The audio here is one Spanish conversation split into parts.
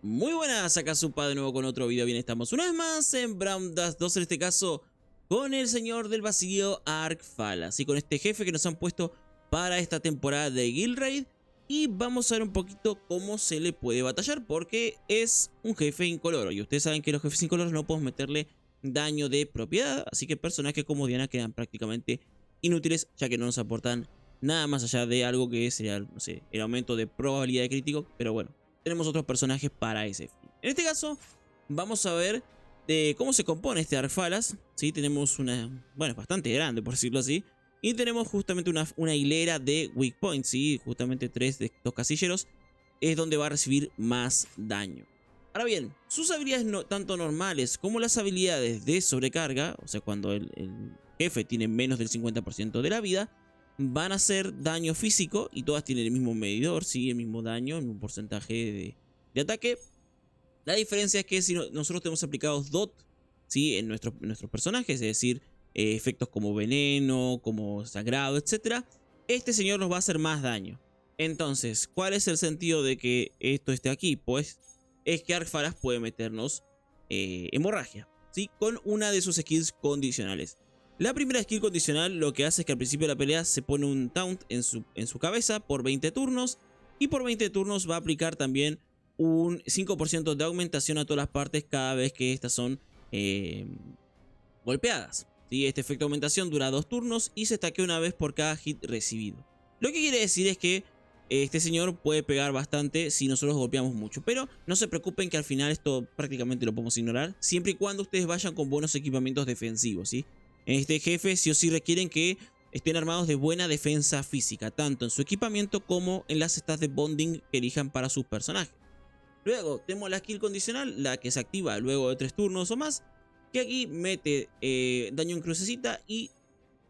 Muy buenas, acá Supa de nuevo con otro video. Bien, estamos una vez más en Brawl Stars 2, en este caso con el señor del vacío Arc Falas y con este jefe que nos han puesto para esta temporada de Guild Raid. Y vamos a ver un poquito cómo se le puede batallar, porque es un jefe incoloro y ustedes saben que los jefes incoloros no podemos meterle daño de propiedad, así que personajes como Diana quedan prácticamente inútiles, ya que no nos aportan nada más allá de algo que sería, no sé, el aumento de probabilidad de crítico. Pero bueno, tenemos otros personajes para ese fin. En este caso, vamos a ver cómo se compone este Arc Falas. ¿Sí? Tenemos una, bueno, es bastante grande por decirlo así. Y tenemos justamente una hilera de weak points, ¿sí? Justamente 3 de estos casilleros es donde va a recibir más daño. Ahora bien, sus habilidades tanto normales como las habilidades de sobrecarga, o sea, cuando el jefe tiene menos del 50% de la vida, van a hacer daño físico y todas tienen el mismo medidor, ¿sí? El mismo daño, el mismo porcentaje de ataque. La diferencia es que si nosotros tenemos aplicados DOT, ¿sí? en nuestros personajes, es decir, efectos como veneno, como sangrado, etc., este señor nos va a hacer más daño. Entonces, ¿cuál es el sentido de que esto esté aquí? Pues es que Arc Falas puede meternos hemorragia, ¿sí? Con una de sus skills condicionales. La primera skill condicional lo que hace es que al principio de la pelea se pone un taunt en su cabeza por 20 turnos. Y por 20 turnos va a aplicar también un 5% de aumentación a todas las partes cada vez que estas son golpeadas. ¿Sí? Este efecto de aumentación dura 2 turnos y se estaquea una vez por cada hit recibido. Lo que quiere decir es que este señor puede pegar bastante si nosotros golpeamos mucho. Pero no se preocupen que al final esto prácticamente lo podemos ignorar, siempre y cuando ustedes vayan con buenos equipamientos defensivos, ¿sí? En este jefe sí o sí requieren que estén armados de buena defensa física, tanto en su equipamiento como en las stats de bonding que elijan para sus personajes. Luego tenemos la skill condicional, la que se activa luego de 3 turnos o más, que aquí mete daño en crucecita y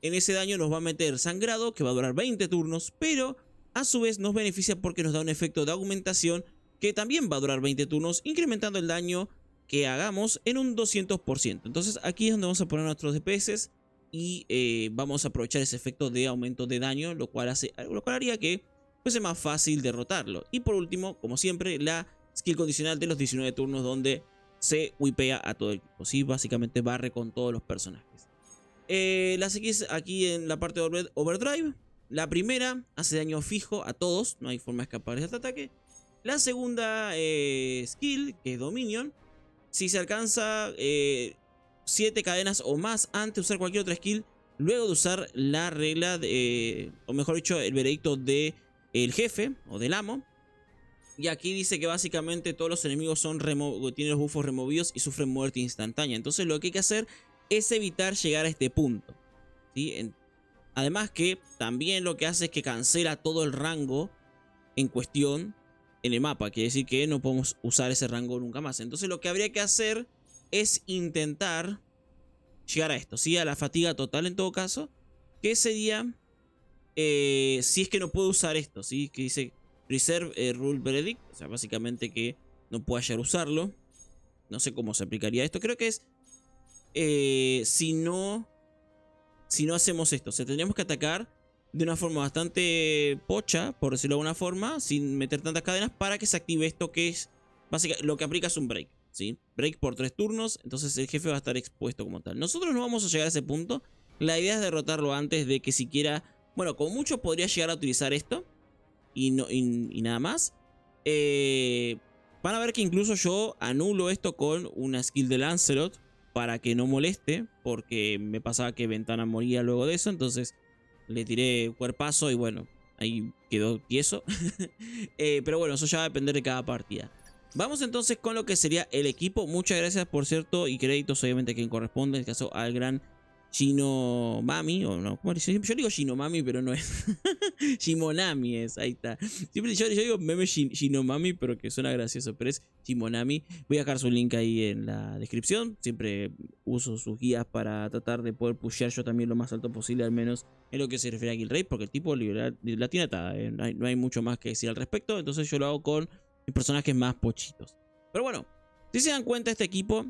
en ese daño nos va a meter sangrado, que va a durar 20 turnos, pero a su vez nos beneficia porque nos da un efecto de aumentación que también va a durar 20 turnos, incrementando el daño que hagamos en un 200%. Entonces aquí es donde vamos a poner nuestros DPS y vamos a aprovechar ese efecto de aumento de daño, lo cual haría que fuese más fácil derrotarlo. Y por último, como siempre, la skill condicional de los 19 turnos, donde se whipea a todo el equipo, ¿sí? Básicamente barre con todos los personajes. Las X aquí en la parte de Overdrive. La primera hace daño fijo a todos, no hay forma de escapar de este ataque. La segunda skill, que es Dominion, si se alcanza 7 cadenas o más antes de usar cualquier otra skill, luego de usar la regla, o mejor dicho, el veredicto del jefe o del amo. Y aquí dice que básicamente todos los enemigos tienen los buffos removidos y sufren muerte instantánea. Entonces lo que hay que hacer es evitar llegar a este punto, ¿sí? Además que también lo que hace es que cancela todo el rango en cuestión en el mapa. Quiere decir que no podemos usar ese rango nunca más. Entonces lo que habría que hacer es intentar llegar a esto, ¿sí? A la fatiga total en todo caso. Que sería si es que no puedo usar esto, ¿sí? Que dice Reserve Rule Verdict. O sea, básicamente que no pueda llegar a usarlo. No sé cómo se aplicaría esto. Creo que es si no hacemos esto. O sea, tendríamos que atacar de una forma bastante pocha, por decirlo de alguna forma, sin meter tantas cadenas, para que se active esto, que es básicamente lo que aplica es un break, ¿sí? Break por 3 turnos, entonces el jefe va a estar expuesto como tal. Nosotros no vamos a llegar a ese punto. La idea es derrotarlo antes de que siquiera, bueno, como mucho podría llegar a utilizar esto y nada más. Van a ver que incluso yo anulo esto con una skill de Lancelot para que no moleste, porque me pasaba que Ventana moría luego de eso. Entonces le tiré cuerpazo y bueno, ahí quedó tieso. Pero bueno, eso ya va a depender de cada partida. Vamos entonces con lo que sería el equipo. Muchas gracias, por cierto, y créditos obviamente a quien corresponde, en este caso al gran Shinomami, o no, ¿cómo dice? Yo digo Shinomami, pero no es. Shimonami es, ahí está. Siempre yo digo meme Shinomami, pero que suena gracioso, pero es Shimonami. Voy a dejar su link ahí en la descripción. Siempre uso sus guías para tratar de poder pushear yo también lo más alto posible, al menos en lo que se refiere a Guild Raid, porque el tipo la tiene atada, no hay mucho más que decir al respecto. Entonces yo lo hago con mis personajes más pochitos. Pero bueno, si se dan cuenta, este equipo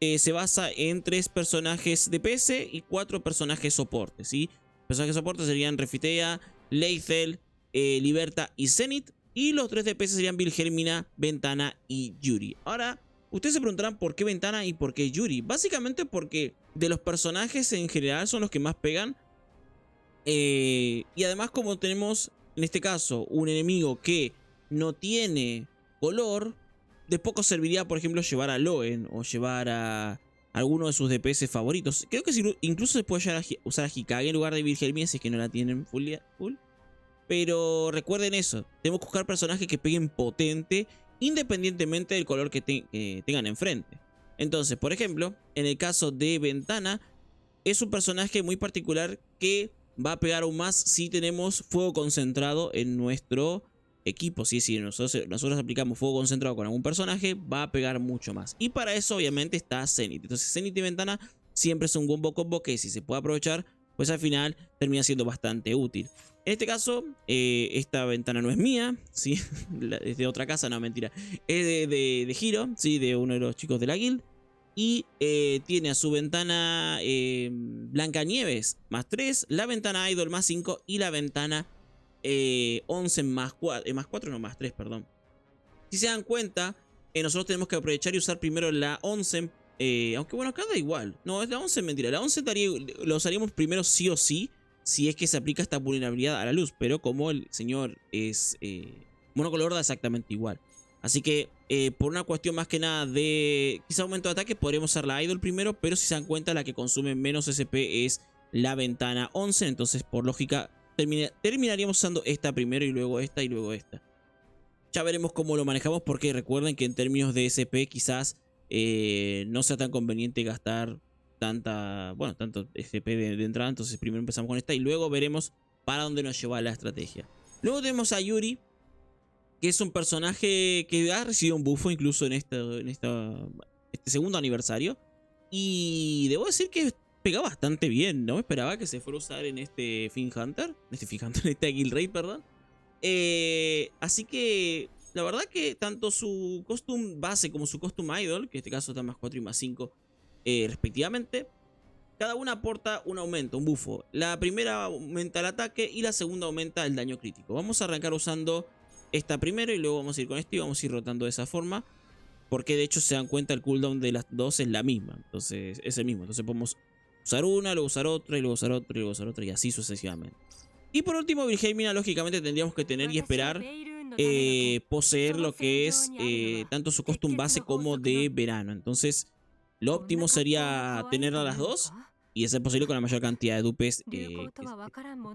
se basa en 3 personajes DPS y 4 personajes soportes, ¿sí? Personajes soportes serían Refitea, Leithel, Liberta y Zenith. Y los 3 DPS serían Wilhelmina, Ventana y Yuri. Ahora, ustedes se preguntarán por qué Ventana y por qué Yuri. Básicamente porque de los personajes en general son los que más pegan. Y además, como tenemos en este caso un enemigo que no tiene color, de poco serviría, por ejemplo, llevar a Loen o llevar a alguno de sus DPS favoritos. Creo que incluso se puede llegar a usar a Hikage en lugar de Wilhelmina si es que no la tienen full. Pero recuerden eso, tenemos que buscar personajes que peguen potente independientemente del color que tengan enfrente. Entonces, por ejemplo, en el caso de Ventana, es un personaje muy particular que va a pegar aún más si tenemos fuego concentrado en nuestro equipo. Si nosotros aplicamos fuego concentrado con algún personaje, va a pegar mucho más. Y para eso obviamente está Zenith. Entonces Zenith y Ventana siempre es un combo que si se puede aprovechar, pues al final termina siendo bastante útil. En este caso, esta ventana no es mía, ¿sí? Es de otra casa, no, mentira. Es de Hiro, ¿sí? De uno de los chicos de la guild. Y tiene a su ventana Blancanieves más 3, la ventana Idol más 5 y la ventana 11 más 4, más 4 no, más 3, perdón. Si se dan cuenta, nosotros tenemos que aprovechar y usar primero la 11, aunque bueno, acá da igual. No, es la 11, mentira, la 11 lo usaríamos primero sí o sí, si es que se aplica esta vulnerabilidad a la luz, pero como el señor es monocolor, da exactamente igual. Así que por una cuestión más que nada de quizá aumento de ataque, podríamos usar la Idol primero, pero si se dan cuenta la que consume menos SP es la ventana 11, entonces por lógica terminaríamos usando esta primero y luego esta y luego esta. Ya veremos cómo lo manejamos porque recuerden que en términos de SP quizás no sea tan conveniente gastar tanto SP de entrada, entonces primero empezamos con esta y luego veremos para dónde nos lleva la estrategia. Luego tenemos a Yuri, que es un personaje que ha recibido un buffo incluso en este segundo aniversario. Y debo decir que pega bastante bien. No me esperaba que se fuera a usar en este Fiend Hunter. En este Guild Raid, perdón. Así que la verdad que tanto su costume base como su costume idol, que en este caso está más 4 y más 5 respectivamente, cada una aporta un aumento, un buffo. La primera aumenta el ataque y la segunda aumenta el daño crítico. Vamos a arrancar usando esta primero y luego vamos a ir con esto y vamos a ir rotando de esa forma. Porque de hecho se dan cuenta el cooldown de las dos es la misma. Entonces es el mismo. Entonces podemos usar una, luego usar otra y luego usar otra y luego usar otra y así sucesivamente. Y por último Wilhelmina lógicamente tendríamos que tener y esperar poseer lo que es tanto su costume base como de verano. Entonces lo óptimo sería tener a las dos y hacer posible con la mayor cantidad de dupes que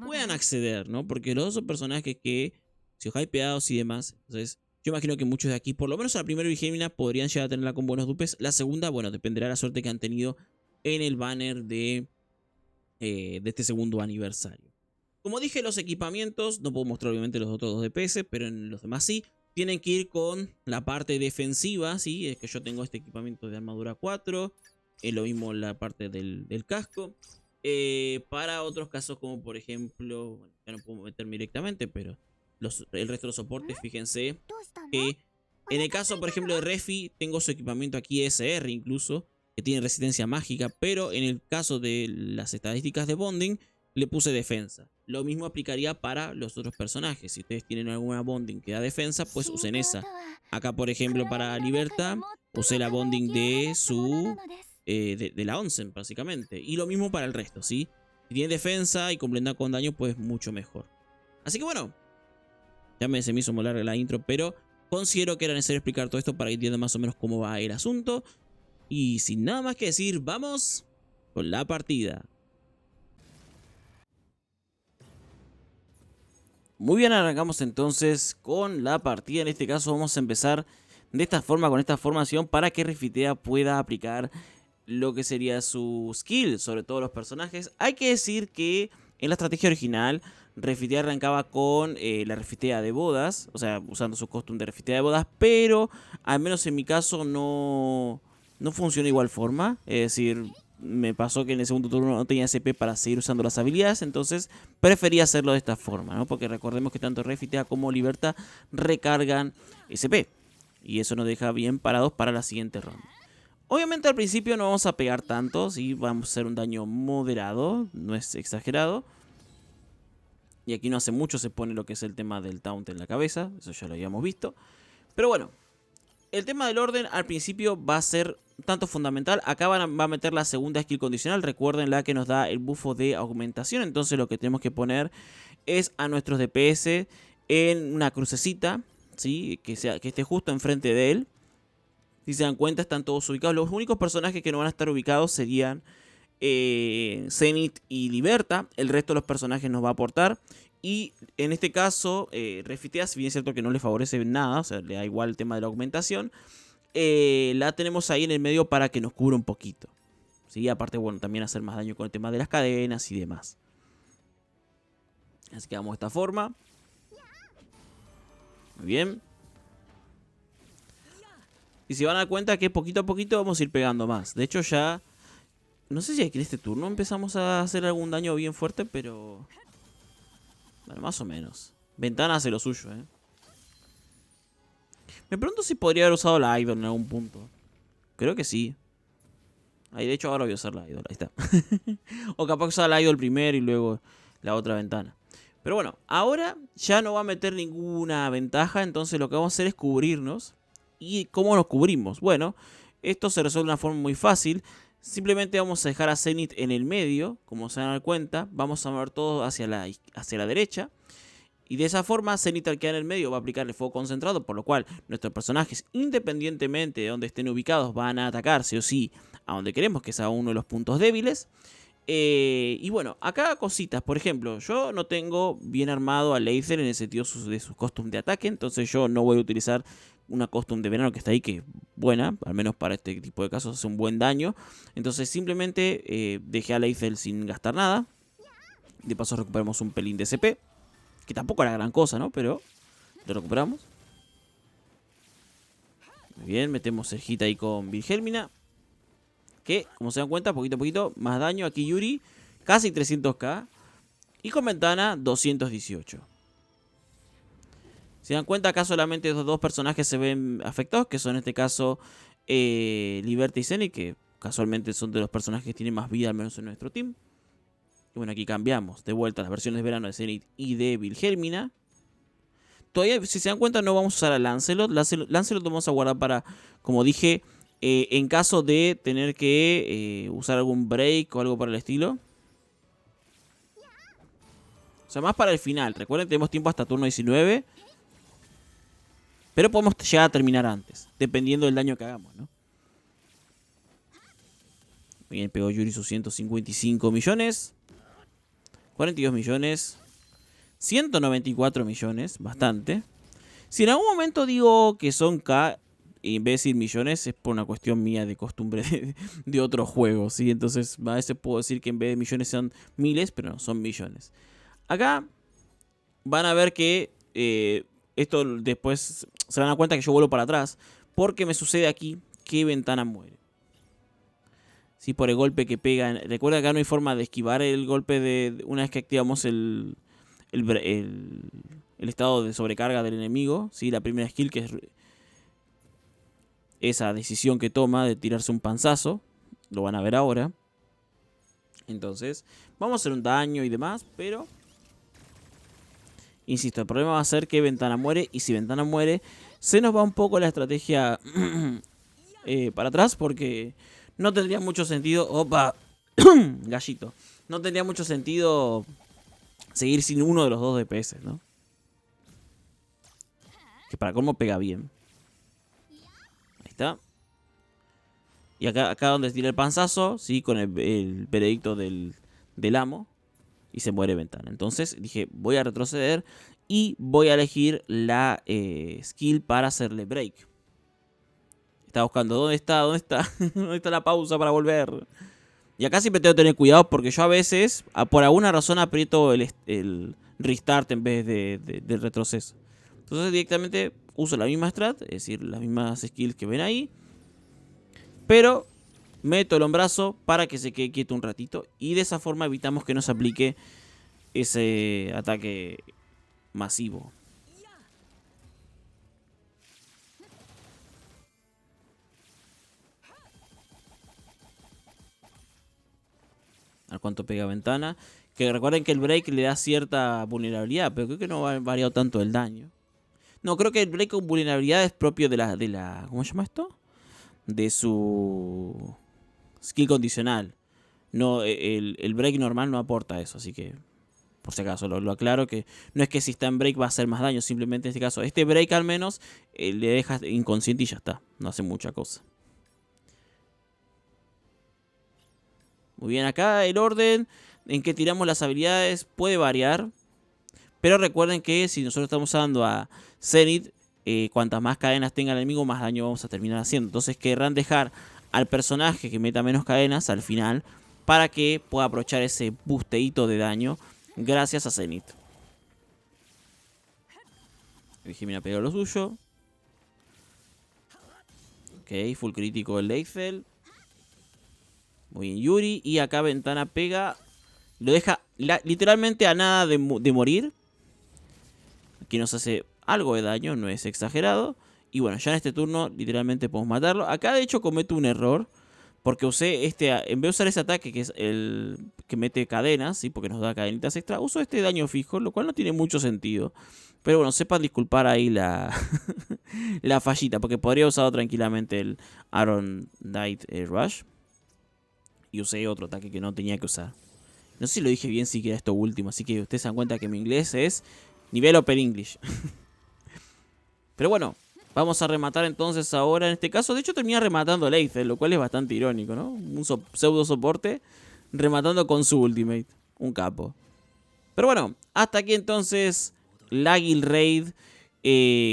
puedan acceder, ¿no? Porque los dos son personajes que si os hypeados y demás. Entonces yo imagino que muchos de aquí, por lo menos a la primera Wilhelmina, podrían llegar a tenerla con buenos dupes. La segunda, bueno, dependerá de la suerte que han tenido en el banner de este segundo aniversario. Como dije, los equipamientos, no puedo mostrar obviamente los otros dos DPS, pero en los demás sí. Tienen que ir con la parte defensiva, ¿sí? Es que yo tengo este equipamiento de armadura 4. Lo mismo la parte del casco. Para otros casos como por ejemplo, bueno, ya no puedo meterme directamente, pero el resto de los soportes, fíjense que en el caso por ejemplo de Refi, tengo su equipamiento aquí SR incluso, que tiene resistencia mágica, pero en el caso de las estadísticas de bonding, le puse defensa. Lo mismo aplicaría para los otros personajes. Si ustedes tienen alguna bonding que da defensa, pues usen esa. Acá por ejemplo para Libertad, usé la bonding de de la Onsen básicamente. Y lo mismo para el resto, ¿sí? Si tiene defensa y complementa con daño, pues mucho mejor. Así que bueno, ya se me hizo muy larga la intro, pero considero que era necesario explicar todo esto para que entiendan más o menos cómo va el asunto. Y sin nada más que decir, vamos con la partida. Muy bien, arrancamos entonces con la partida. En este caso vamos a empezar de esta forma, con esta formación, para que Refitea pueda aplicar lo que sería su skill sobre todos los personajes. Hay que decir que en la estrategia original Refitea arrancaba con la Refitea de bodas, o sea, usando su costume de Refitea de bodas, pero al menos en mi caso no funciona de igual forma. Es decir, me pasó que en el segundo turno no tenía SP para seguir usando las habilidades, entonces prefería hacerlo de esta forma, ¿no? Porque recordemos que tanto Refitea como Libertad recargan SP, y eso nos deja bien parados para la siguiente ronda. Obviamente al principio no vamos a pegar tanto, ¿sí? Vamos a hacer un daño moderado, no es exagerado. Y aquí no hace mucho se pone lo que es el tema del taunt en la cabeza. Eso ya lo habíamos visto. Pero bueno, el tema del orden al principio va a ser tanto fundamental. Acá va a meter la segunda skill condicional. Recuerden la que nos da el bufo de augmentación. Entonces lo que tenemos que poner es a nuestros DPS en una crucecita, ¿sí? Que esté justo enfrente de él. Si se dan cuenta, están todos ubicados. Los únicos personajes que no van a estar ubicados serían Zenith y Liberta. El resto de los personajes nos va a aportar. Y en este caso, Refitea, si bien es cierto que no le favorece nada, o sea, le da igual el tema de la augmentación, la tenemos ahí en el medio para que nos cubra un poquito. ¿Sí? Aparte, bueno, también hacer más daño con el tema de las cadenas y demás. Así que vamos de esta forma. Muy bien. Y se van a dar cuenta que poquito a poquito vamos a ir pegando más. De hecho ya... No sé si aquí en este turno empezamos a hacer algún daño bien fuerte, pero... Bueno, más o menos. Ventana hace lo suyo, ¿eh? Me pregunto si podría haber usado la Idol en algún punto. Creo que sí. Ahí, de hecho, ahora voy a usar la Idol. Ahí está. O capaz usar la Idol primero y luego la otra ventana. Pero bueno, ahora ya no va a meter ninguna ventaja. Entonces lo que vamos a hacer es cubrirnos. ¿Y cómo nos cubrimos? Bueno, esto se resuelve de una forma muy fácil. Simplemente vamos a dejar a Zenith en el medio. Como se van a dar cuenta, vamos a mover todo hacia la derecha. Y de esa forma, Zenith al quedar en el medio va a aplicar el fuego concentrado, por lo cual nuestros personajes, independientemente de donde estén ubicados, van a atacar sí o sí a donde queremos, que sea uno de los puntos débiles. Y bueno, acá cositas, por ejemplo, yo no tengo bien armado a Laser en el sentido de sus costumes de ataque, entonces yo no voy a utilizar una costum de verano que está ahí, que es buena, al menos para este tipo de casos hace un buen daño. Entonces simplemente dejé a Laser sin gastar nada. De paso recuperamos un pelín de CP. Que tampoco era gran cosa, ¿no? Pero lo recuperamos. Muy bien, metemos el hit ahí con Vilhelmina. Que, como se dan cuenta, poquito a poquito, más daño. Aquí Yuri, casi 300k. Y con ventana, 218. Se dan cuenta, acá solamente estos dos personajes se ven afectados. Que son en este caso Liberty y Zenith. Que casualmente son de los personajes que tienen más vida, al menos en nuestro team. Y bueno, aquí cambiamos de vuelta las versiones de verano de Zenith y de Vilhelmina. Todavía, si se dan cuenta, no vamos a usar a Lancelot. Lancelot lo vamos a guardar para, como dije, en caso de tener que usar algún break o algo por el estilo. O sea, más para el final. Recuerden, tenemos tiempo hasta turno 19. Pero podemos llegar a terminar antes, dependiendo del daño que hagamos, ¿no? Bien, pegó Yuri sus 155 millones. 42 millones. 194 millones, bastante. Si en algún momento digo que son K y en vez de decir millones, es por una cuestión mía de costumbre de otro juego, ¿sí? Entonces a veces puedo decir que en vez de millones son miles, pero no, son millones. Acá van a ver que esto después se van a dar cuenta que yo vuelvo para atrás, porque me sucede aquí que Ventana muere. Sí, por el golpe que pega. Recuerda que acá no hay forma de esquivar el golpe de una vez que activamos el estado de sobrecarga del enemigo. ¿Sí? La primera skill, que es esa decisión que toma de tirarse un panzazo. Lo van a ver ahora. Entonces, vamos a hacer un daño y demás, pero... Insisto, el problema va a ser que Ventana muere. Y si Ventana muere, se nos va un poco la estrategia para atrás, porque no tendría mucho sentido... ¡Opa! Gallito. No tendría mucho sentido seguir sin uno de los dos DPS, ¿no? Que para colmo pega bien. Ahí está. Y acá donde tira el panzazo, sí, con el veredicto del amo. Y se muere Ventana. Entonces dije, voy a retroceder y voy a elegir la skill para hacerle break. Está buscando, ¿dónde está? ¿Dónde está? ¿Dónde está la pausa para volver? Y acá siempre tengo que tener cuidado porque yo a veces, por alguna razón, aprieto el restart en vez del retroceso. Entonces directamente uso la misma strat, es decir, las mismas skills que ven ahí. Pero meto el hombrazo para que se quede quieto un ratito. Y de esa forma evitamos que nos aplique ese ataque masivo. A ver cuánto pega Ventana. Que recuerden que el break le da cierta vulnerabilidad, pero creo que no ha variado tanto el daño. No, creo que el break con vulnerabilidad es propio de la ¿cómo se llama esto? De su skill condicional. No, el break normal no aporta eso, así que por si acaso lo aclaro, que no es que si está en break va a hacer más daño, simplemente en este caso, este break al menos le deja inconsciente y ya está, no hace mucha cosa. Muy bien, acá el orden en que tiramos las habilidades puede variar, pero recuerden que si nosotros estamos usando a Zenith, cuantas más cadenas tenga el enemigo, más daño vamos a terminar haciendo. Entonces querrán dejar al personaje que meta menos cadenas al final, para que pueda aprovechar ese busteíto de daño gracias a Zenith. Jimena pegó lo suyo. Ok, full crítico el Leifel. Muy bien, Yuri. Y acá Ventana pega. Lo deja literalmente a nada de morir. Aquí nos hace algo de daño, no es exagerado. Y bueno, ya en este turno literalmente podemos matarlo. Acá de hecho cometo un error, porque usé en vez de usar ese ataque, que es el que mete cadenas, ¿sí? Porque nos da cadenitas extra, uso este daño fijo, lo cual no tiene mucho sentido. Pero bueno, sepan disculpar ahí la, la fallita, porque podría haber usado tranquilamente el Iron Knight Rush. Y usé otro ataque que no tenía que usar. No sé si lo dije bien siquiera esto último, así que ustedes se dan cuenta que mi inglés es nivel Open English. Pero bueno, vamos a rematar entonces ahora en este caso. De hecho termina rematando a Leifel, lo cual es bastante irónico, ¿no? Un pseudo soporte rematando con su ultimate. Un capo. Pero bueno, hasta aquí entonces la Guild Raid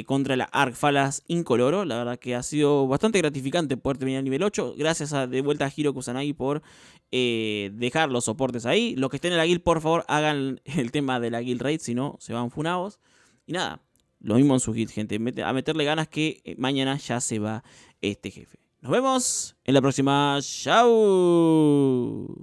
contra la Arc Falas Incoloro. La verdad que ha sido bastante gratificante poder terminar el nivel 8. Gracias de vuelta a Hiro Kusanagi por dejar los soportes ahí. Los que estén en la guild, por favor, hagan el tema de la Guild Raid, si no, se van funados. Y nada, lo mismo en su guild, gente. A meterle ganas que mañana ya se va este jefe. Nos vemos en la próxima. ¡Chao!